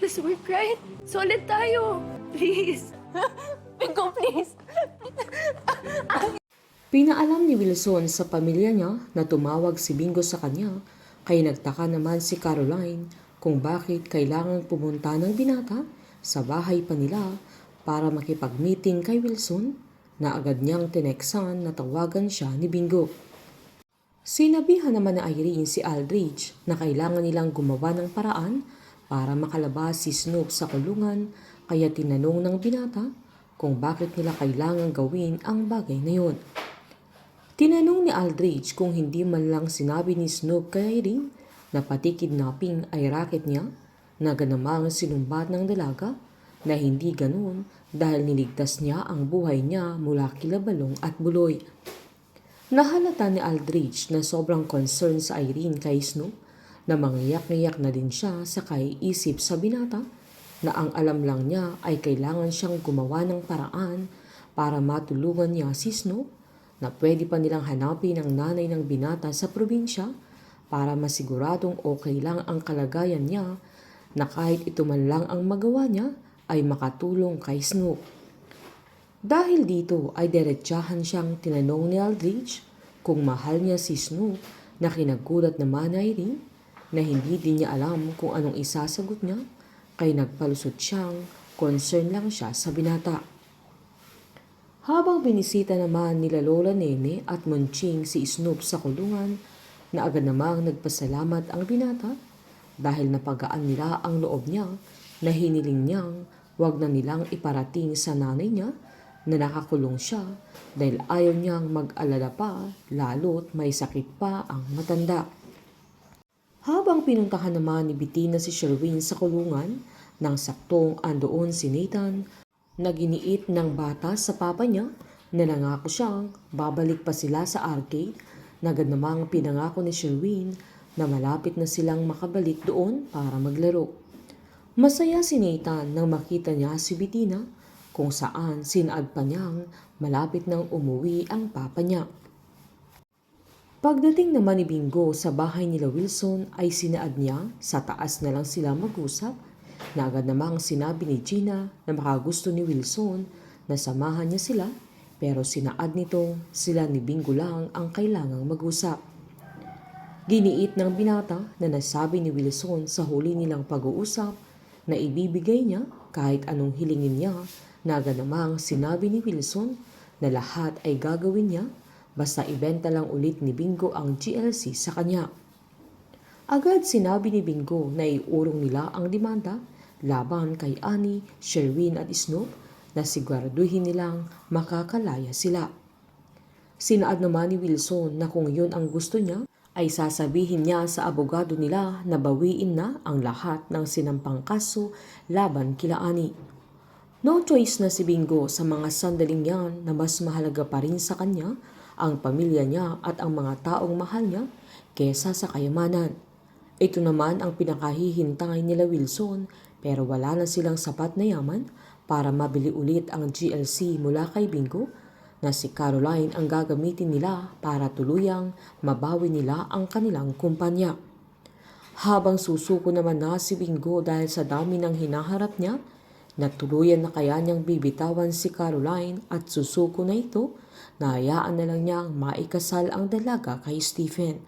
Let's work, right? Solid tayo. Please. Bingo, please. Pinaalam ni Wilson sa pamilya niya na tumawag si Bingo sa kanya, kaya nagtaka naman si Caroline kung bakit kailangang pumunta ng binata sa bahay pa nila para makipag-meeting kay Wilson, na agad niyang tineksan na tawagan siya ni Bingo. Sinabihan naman ni Irene si Aldridge na kailangan nilang gumawa ng paraan para makalabas si Snoop sa kulungan, kaya tinanong ng binata kung bakit nila kailangang gawin ang bagay na yun. Tinanong ni Aldridge kung hindi man lang sinabi ni Snoop kay Irene na pati kidnapping ay racket niya, na ganamang sinumbat ng dalaga, na hindi ganun dahil niligtas niya ang buhay niya mula kila Balong at Buloy. Nahalata ni Aldridge na sobrang concerned sa Irene kay Snoop, na mangiyak-ngiyak na din siya sa kaiisip sa binata na ang alam lang niya ay kailangan siyang gumawa ng paraan para matulungan niya si Snoop, na pwede pa nilang hanapin ang nanay ng binata sa probinsya para masiguradong okay lang ang kalagayan niya, na kahit ito man lang ang magawa niya ay makatulong kay Snoop. Dahil dito ay diretsahan siyang tinanong ni Aldridge kung mahal niya si Snoop, na kinagulat naman ni Irene na hindi din niya alam kung anong isasagot niya, kay nagpalusot siyang concern lang siya sa binata. Habang binisita naman nila Lola Nene at Monching si Snoop sa kulungan, na agad namang nagpasalamat ang binata dahil napagaan nila ang loob niya, na hiniling niyang wag na nilang iparating sa nanay niya na nakakulong siya dahil ayaw niyang mag-alala pa, lalo't may sakit pa ang matanda. Habang pinuntahan naman ni Bettina si Sherwin sa kulungan, nang saktong andoon si Nathan, naginiit ng bata sa papa niya na nangako siyang babalik pa sila sa arcade, na agad namang pinangako ni Sherwin na malapit na silang makabalik doon para maglaro. Masaya si Nathan nang makita niya si Bettina, kung saan sinaad pa niyang malapit nang umuwi ang papa niya. Pagdating naman ni Bingo sa bahay nila Wilson ay sinaad niya sa taas na lang sila mag-usap, na agad namang sinabi ni Gina na makagusto ni Wilson na samahan niya sila, pero sinaad nitong sila ni Bingo lang ang kailangang mag-usap. Giniit ng binata na nasabi ni Wilson sa huli nilang pag-uusap na ibibigay niya kahit anong hilingin niya, na agad namang sinabi ni Wilson na lahat ay gagawin niya basta ibenta lang ulit ni Bingo ang GLC sa kanya. Agad sinabi ni Bingo na iurong nila ang demanda laban kay Annie, Sherwin at Snoop, na siguraduhin nilang makakalaya sila. Sinaad naman ni Wilson na kung yun ang gusto niya, ay sasabihin niya sa abogado nila na bawiin na ang lahat ng sinampang kaso laban kila Annie. No choice na si Bingo sa mga sandaling yan, na mas mahalaga pa rin sa kanya ang pamilya niya at ang mga taong mahal niya kesa sa kayamanan. Ito naman ang pinakahihintay nila Wilson, pero wala na silang sapat na yaman para mabili ulit ang GLC mula kay Bingo, na si Caroline ang gagamitin nila para tuluyang mabawi nila ang kanilang kumpanya. Habang susuko naman na si Bingo dahil sa dami ng hinaharap niya, na tuluyan na kaya niyang bibitawan si Caroline at susuko na ito, na hayaan na lang niyang maikasal ang dalaga kay Stephen.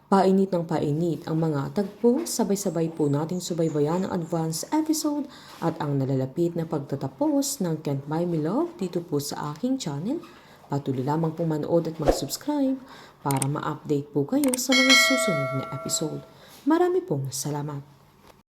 Painit ng painit ang mga tagpo, sabay-sabay po nating subaybayan ang advance episode at ang nalalapit na pagtatapos ng Can't Buy Me Love dito po sa aking channel. Patuloy lamang pong manood at mag-subscribe para ma-update po kayo sa mga susunod na episode. Marami pong salamat.